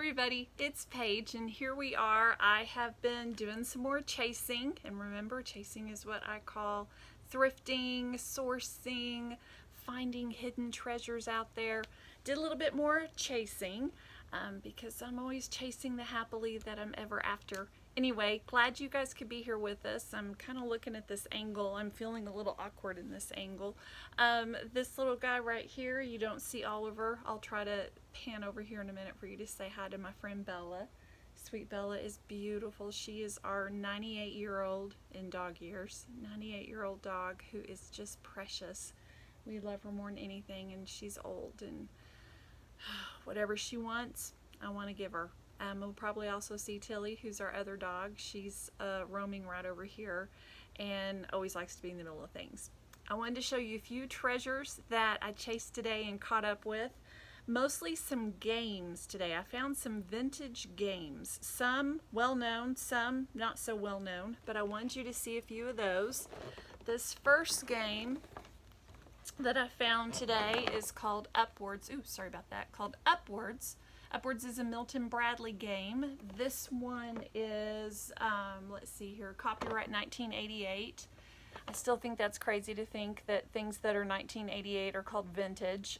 everybody, it's Paige and here we are. I have been doing some more chasing, and remember, chasing is what I call thrifting, sourcing, finding hidden treasures out there. Did a little bit more chasing because I'm always chasing the happily that I'm ever after. Anyway, glad you guys could be here with us. I'm kind of looking at this angle. I'm feeling a little awkward in this angle. This little guy right here, you don't see Oliver. I'll try to pan over here in a minute for you to say hi to my friend Bella. Sweet Bella is beautiful. She is our 98-year-old in dog years, 98-year-old dog who is just precious. We love her more than anything, and she's old, and whatever she wants, I want to give her. We'll probably also see Tilly, who's our other dog. She's roaming right over here and always likes to be in the middle of things. I wanted to show you a few treasures that I chased today and caught up with. Mostly some games today. I found some vintage games. Some well-known, some not so well-known, but I wanted you to see a few of those. This first game that I found today is called Upwards. Ooh, sorry about that. Called Upwards. Upwards is a Milton Bradley game. This one is, let's see here, copyright 1988. I still think that's crazy to think that things that are 1988 are called vintage.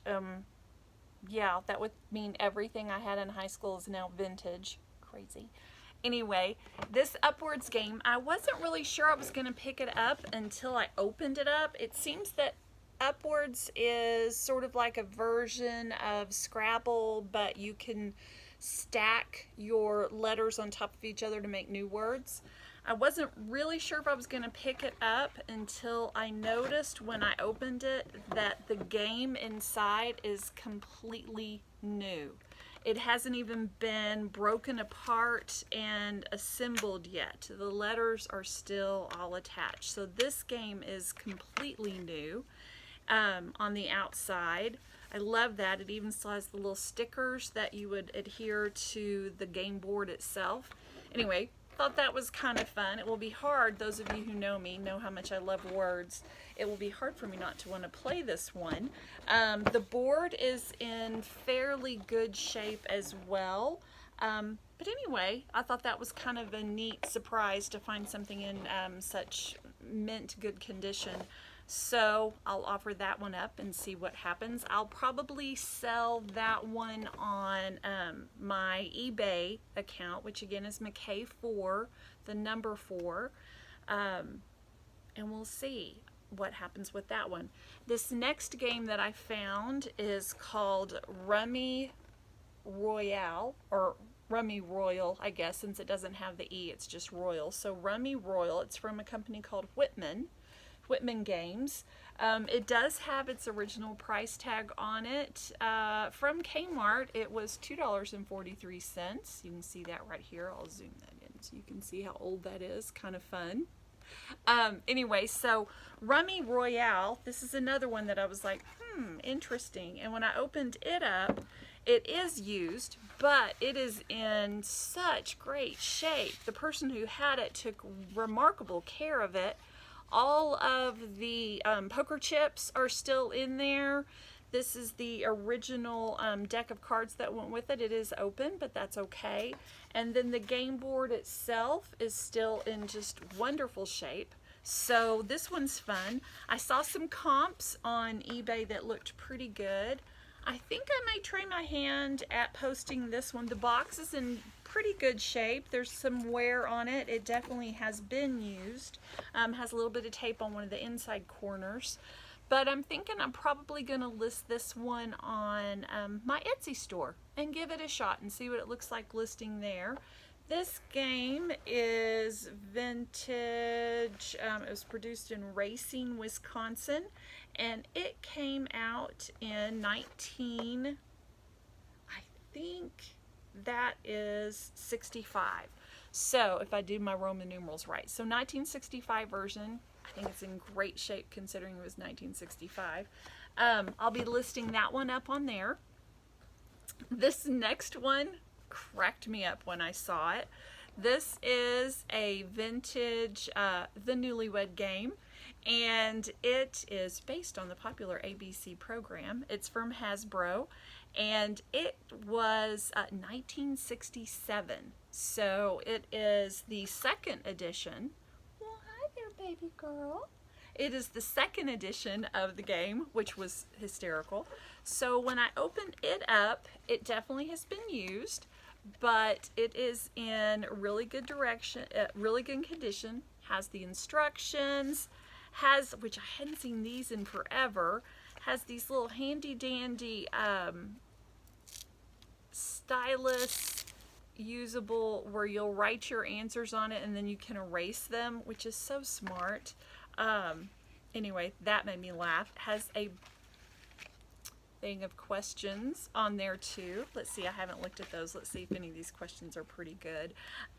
Yeah, that would mean everything I had in high school is now vintage. Crazy. Anyway, this Upwards game, I wasn't really sure I was going to pick it up until I opened it up. It seems that Upwards is sort of like a version of Scrabble, but you can stack your letters on top of each other to make new words. I wasn't really sure if I was going to pick it up until I noticed when I opened it that the game inside is completely new. It hasn't even been broken apart and assembled yet. The letters are still all attached. So this game is completely new. On the outside. I love that. It even still has the little stickers that you would adhere to the game board itself. Anyway, thought that was kind of fun. It will be hard, those of you who know me know how much I love words. It will be hard for me not to want to play this one. The board is in fairly good shape as well. But anyway, I thought that was kind of a neat surprise to find something in such mint good condition. So I'll offer that one up and see what happens. I'll probably sell that one on my eBay account, which again is McKay4, the number 4. And we'll see what happens with that one. This next game that I found is called Rummy Royale, or Rummy Royal, I guess, since it doesn't have the E, it's just Royal. So Rummy Royal, it's from a company called Whitman Games. It does have its original price tag on it. From Kmart, it was $2.43. You can see that right here. I'll zoom that in so you can see how old that is. Kind of fun. Anyway, so Rummy Royale, this is another one that I was like, interesting. And when I opened it up, it is used, but it is in such great shape. The person who had it took remarkable care of it. All of the poker chips are still in there. This is the original deck of cards that went with it. It is open, but that's okay. And then the game board itself is still in just wonderful shape. So this one's fun. I saw some comps on eBay that looked pretty good. I think I may try my hand at posting this one. The box is in pretty good shape. There's some wear on it. It definitely has been used. Has a little bit of tape on one of the inside corners. But I'm thinking I'm probably going to list this one on my Etsy store and give it a shot and see what it looks like listing there. This game is vintage. It was produced in Racine, Wisconsin, and it came out in I think that is 65. So if I do my Roman numerals right. So 1965 version. I think it's in great shape considering it was 1965. I'll be listing that one up on there. This next one cracked me up when I saw it. This is a vintage The Newlywed Game, and it is based on the popular ABC program. It's from Hasbro, and it was 1967. So it is the second edition. Well, hi there, baby girl. It is the second edition of the game, which was hysterical. So when I opened it up, it definitely has been used, but it is in really good direction, really good condition. Has the instructions, which I hadn't seen these in forever, has these little handy dandy stylus usable where you'll write your answers on it and then you can erase them, which is so smart. Anyway, that made me laugh. Has a thing of questions on there too. Let's see, I haven't looked at those. Let's see if any of these questions are pretty good.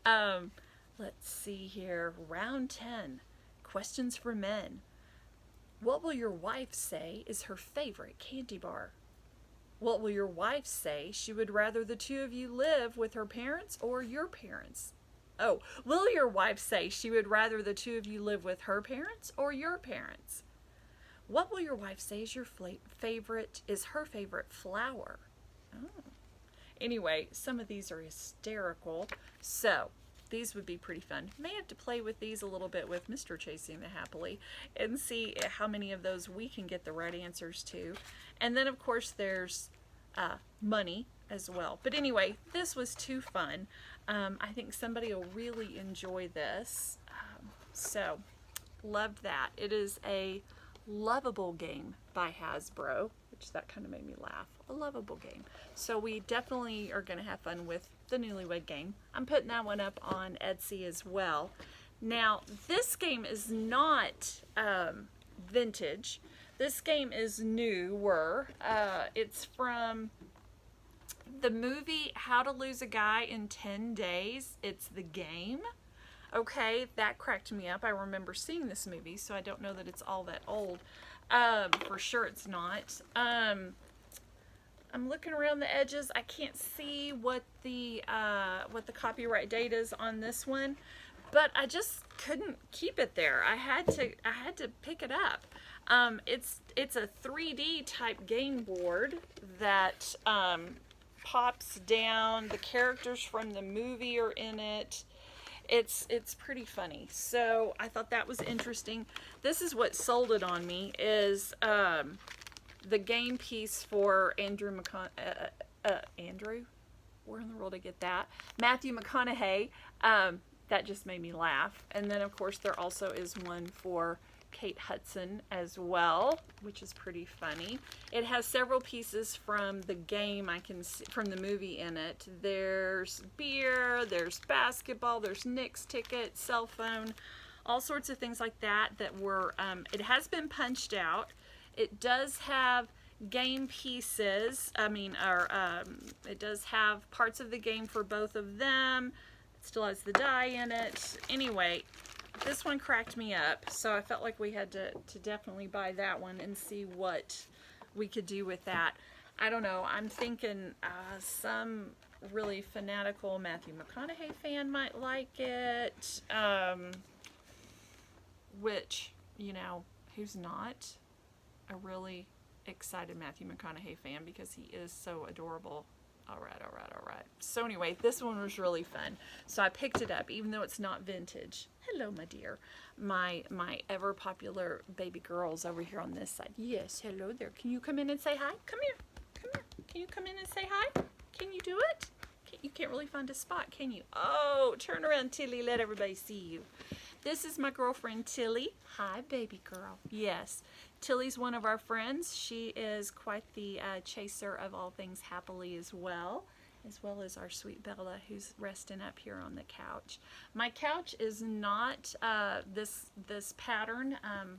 Let's see here. Round 10. Questions for men. What will your wife say is her favorite candy bar? What will your wife say she would rather the two of you live with her parents or your parents? Oh, will your wife say she would rather the two of you live with her parents or your parents? What will your wife say is her favorite flower? Oh. Anyway, some of these are hysterical. So, these would be pretty fun. May have to play with these a little bit with Mr. Chasing the Happily and see how many of those we can get the right answers to. And then, of course, there's money as well. But anyway, this was too fun. I think somebody will really enjoy this. So, loved that. It is a lovable game by Hasbro, which that kind of made me laugh. A lovable game. So we definitely are going to have fun with the Newlywed Game. I'm putting that one up on Etsy as well. Now, this game is not vintage. This game is newer. It's from the movie How to Lose a Guy in 10 Days. It's the game. Okay, that cracked me up. I remember seeing this movie, so I don't know that it's all that old. For sure it's not. I'm looking around the edges. I can't see what the copyright date is on this one, but I just couldn't keep it there. I had to pick it up. It's a 3D type game board that pops down. The characters from the movie are in it. It's pretty funny. So I thought that was interesting. This is what sold it on me, is the game piece for Andrew, where in the world did I get that? Matthew McConaughey. That just made me laugh. And then, of course, there also is one for Kate Hudson as well, which is pretty funny. It has several pieces from the game I can see, from the movie in it. There's beer, there's basketball, there's Knicks tickets, cell phone, all sorts of things like that were, it has been punched out. It does have game pieces, it does have parts of the game for both of them. It still has the die in it. Anyway, this one cracked me up, so I felt like we had to definitely buy that one and see what we could do with that. I don't know, I'm thinking some really fanatical Matthew McConaughey fan might like it, which, you know, who's not a really excited Matthew McConaughey fan because he is so adorable. All right. So anyway, this one was really fun. So I picked it up, even though it's not vintage. Hello, my dear. My ever popular baby girls over here on this side. Yes, hello there. Can you come in and say hi? Come here. Can you come in and say hi? Can you do it? You can't really find a spot, can you? Oh, turn around, Tilly. Let everybody see you. This is my girlfriend, Tilly. Hi, baby girl. Yes. Tilly's one of our friends. She is quite the chaser of all things happily as well as our sweet Bella, who's resting up here on the couch. My couch is not this pattern.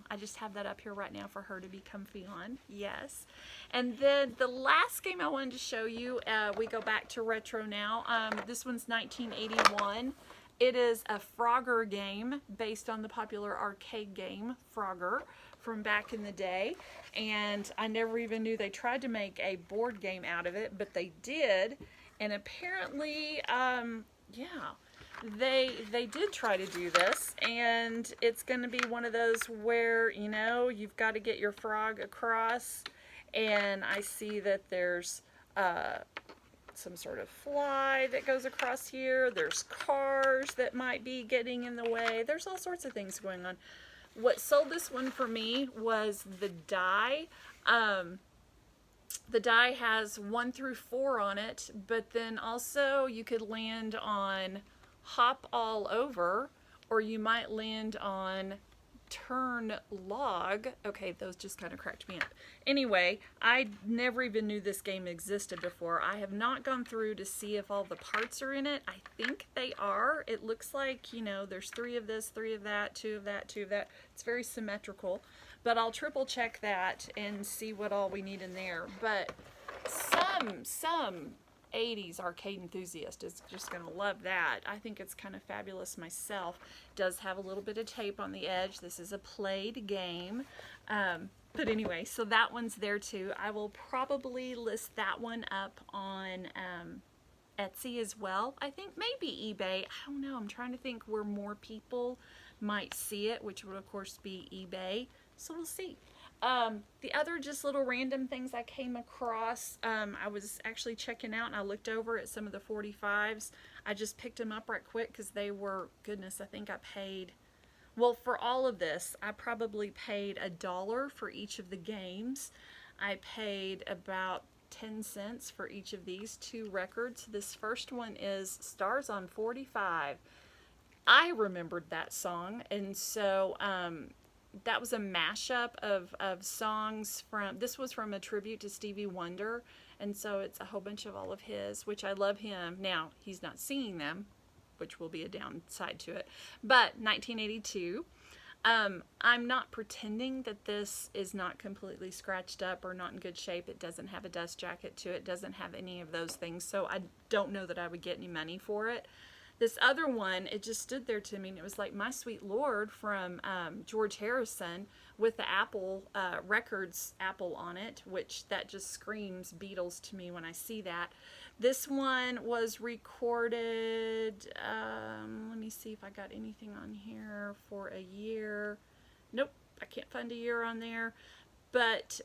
I just have that up here right now for her to be comfy on. Yes. And then the last game I wanted to show you, we go back to retro now. This one's 1981. It is a Frogger game based on the popular arcade game Frogger from back in the day, and I never even knew they tried to make a board game out of it, but they did. And apparently, they did try to do this, and it's going to be one of those where, you know, you've got to get your frog across, and I see that there's some sort of fly that goes across here. There's cars that might be getting in the way. There's all sorts of things going on. What sold this one for me was the die. The die has 1 through 4 on it, but then also you could land on hop all over, or you might land on turn log. Okay, those just kind of cracked me up. Anyway, I never even knew this game existed before. I have not gone through to see if all the parts are in it. I think they are. It looks like, you know, there's 3 of this, 3 of that, 2 of that, 2 of that. It's very symmetrical, but I'll triple check that and see what all we need in there. But some 80s arcade enthusiast is just going to love that. I think it's kind of fabulous myself. It does have a little bit of tape on the edge. This is a played game. But anyway, so that one's there too. I will probably list that one up on Etsy as well. I think maybe eBay. I don't know. I'm trying to think where more people might see it, which would of course be eBay. So we'll see. The other just little random things I came across, I was actually checking out and I looked over at some of the 45s. I just picked them up right quick because they were, goodness, I think I paid, well, for all of this, I probably paid $1 for each of the games. I paid about 10 cents for each of these 2 records. This first one is Stars on 45. I remembered that song, and so that was a mashup of songs from, this was from a tribute to Stevie Wonder, and so it's a whole bunch of all of his, which I love him. Now, he's not singing them, which will be a downside to it, but 1982. I'm not pretending that this is not completely scratched up or not in good shape. It doesn't have a dust jacket to it, doesn't have any of those things, so I don't know that I would get any money for it. This other one, it just stood there to me, and it was like My Sweet Lord from George Harrison with the Apple Records Apple on it, which that just screams Beatles to me when I see that. This one was recorded, let me see if I got anything on here for a year. Nope, I can't find a year on there. But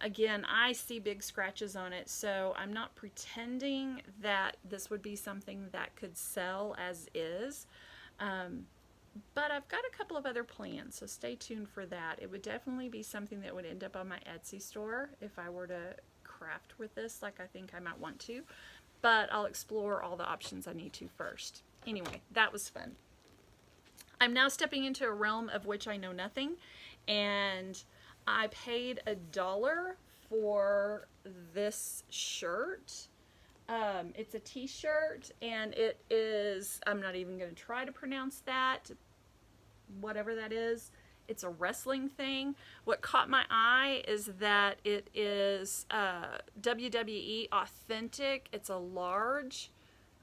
again, I see big scratches on it, so I'm not pretending that this would be something that could sell as is. But I've got a couple of other plans, so stay tuned for that. It would definitely be something that would end up on my Etsy store if I were to craft with this, like I think I might want to. But I'll explore all the options I need to first. Anyway, that was fun. I'm now stepping into a realm of which I know nothing, and I paid $1 for this shirt. It's a t-shirt, and it is, I'm not even going to try to pronounce that, whatever that is. It's a wrestling thing. What caught my eye is that it is WWE Authentic. It's a large,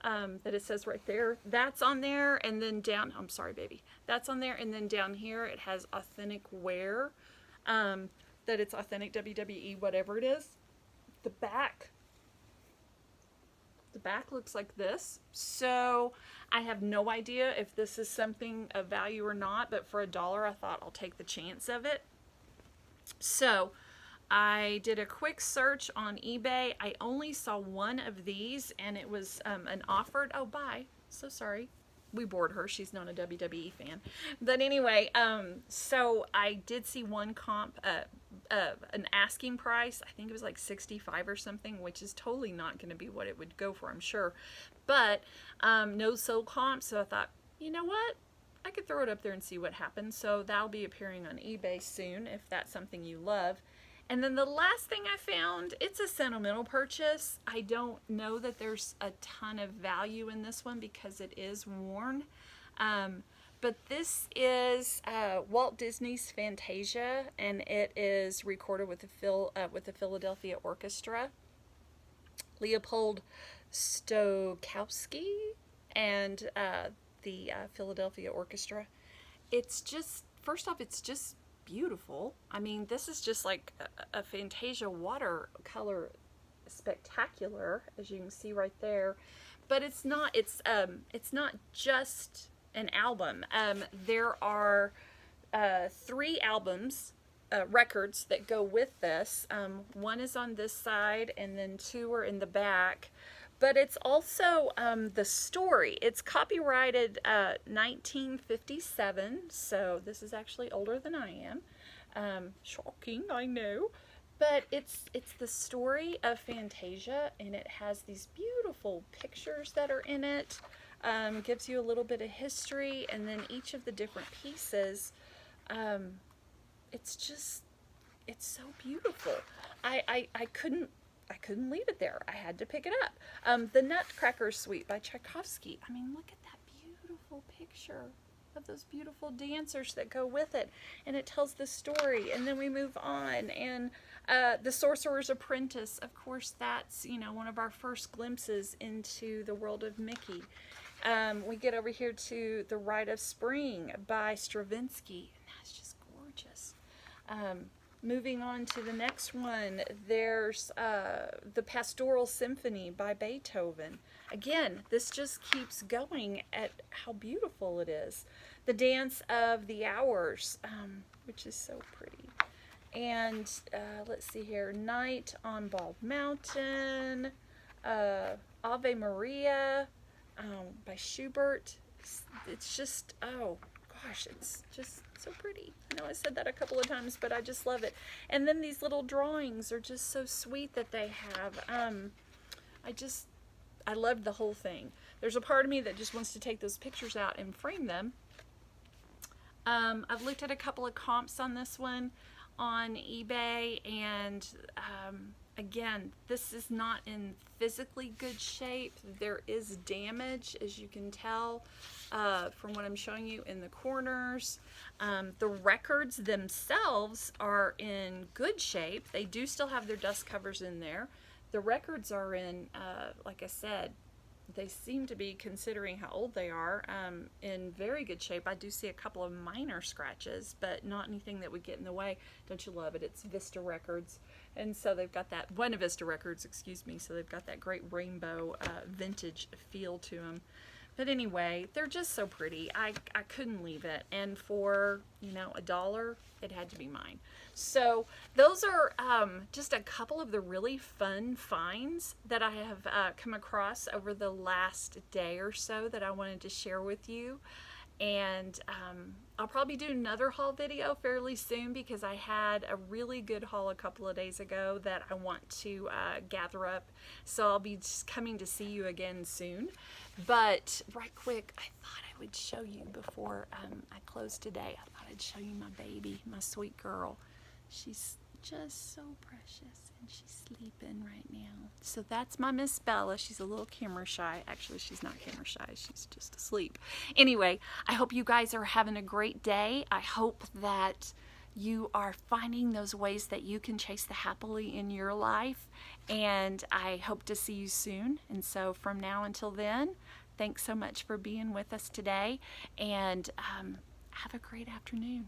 that it says right there. That's on there, and then down, I'm sorry, baby. That's on there, and then down here it has Authentic Wear. That it's authentic WWE, whatever it is. The back looks like this. So I have no idea if this is something of value or not, but for $1 I thought I'll take the chance of it. So I did a quick search on eBay. I only saw one of these, and it was an offered, oh, bye, so sorry. We bored her. She's not a WWE fan. But anyway, so I did see one comp, an asking price. I think it was like 65 or something, which is totally not going to be what it would go for, I'm sure. But no sold comp, so I thought, you know what? I could throw it up there and see what happens. So that'll be appearing on eBay soon if that's something you love. And then the last thing I found, it's a sentimental purchase. I don't know that there's a ton of value in this one because it is worn. But this is Walt Disney's Fantasia, and it is recorded with the Philadelphia Orchestra. Leopold Stokowski and the Philadelphia Orchestra. It's just, first off, it's just beautiful. I mean, this is just like a Fantasia watercolor spectacular, as you can see right there. But it's not just an album. There are 3 albums records that go with this. One is on this side and then 2 are in the back. But it's also the story. It's copyrighted 1957, so this is actually older than I am. Shocking, I know. But it's the story of Fantasia, and it has these beautiful pictures that are in it. Gives you a little bit of history, and then each of the different pieces. It's so beautiful. I couldn't leave it there. I had to pick it up. The Nutcracker Suite by Tchaikovsky. I mean, look at that beautiful picture of those beautiful dancers that go with it. And it tells the story. And then we move on. And The Sorcerer's Apprentice. Of course, that's, one of our first glimpses into the world of Mickey. We get over here to The Rite of Spring by Stravinsky. And that's just gorgeous. Moving on to the next one, there's the Pastoral Symphony by Beethoven. Again, this just keeps going at how beautiful it is. The Dance of the Hours, which is so pretty. And let's see here, Night on Bald Mountain, Ave Maria by Schubert. It's just, oh gosh, it's just so pretty. I know I said that a couple of times, but I just love it. And then these little drawings are just so sweet that they have. I loved the whole thing. There's a part of me that just wants to take those pictures out and frame them. I've looked at a couple of comps on this one on eBay, and again, this is not in physically good shape. There is damage, as you can tell from what I'm showing you in the corners. The records themselves are in good shape. They do still have their dust covers in there. The records are in, like I said, they seem to be, considering how old they are, in very good shape. I do see a couple of minor scratches, but not anything that would get in the way. Don't you love it? It's Vista Records. And so they've got that, Buena Vista Records, excuse me, so they've got that great rainbow vintage feel to them. But anyway, they're just so pretty. I couldn't leave it. And for, $1, it had to be mine. So those are just a couple of the really fun finds that I have come across over the last day or so that I wanted to share with you. And I'll probably do another haul video fairly soon, because I had a really good haul a couple of days ago that I want to gather up. So I'll be just coming to see you again soon. But right quick, I thought I would show you before I close today. I thought I'd show you my baby, my sweet girl. She's just so precious, and she's sleeping right now. So that's my Miss Bella. She's a little camera shy. Actually, she's not camera shy. She's just asleep. Anyway, I hope you guys are having a great day. I hope that you are finding those ways that you can chase the happily in your life. And I hope to see you soon. And so from now until then, thanks so much for being with us today. And have a great afternoon.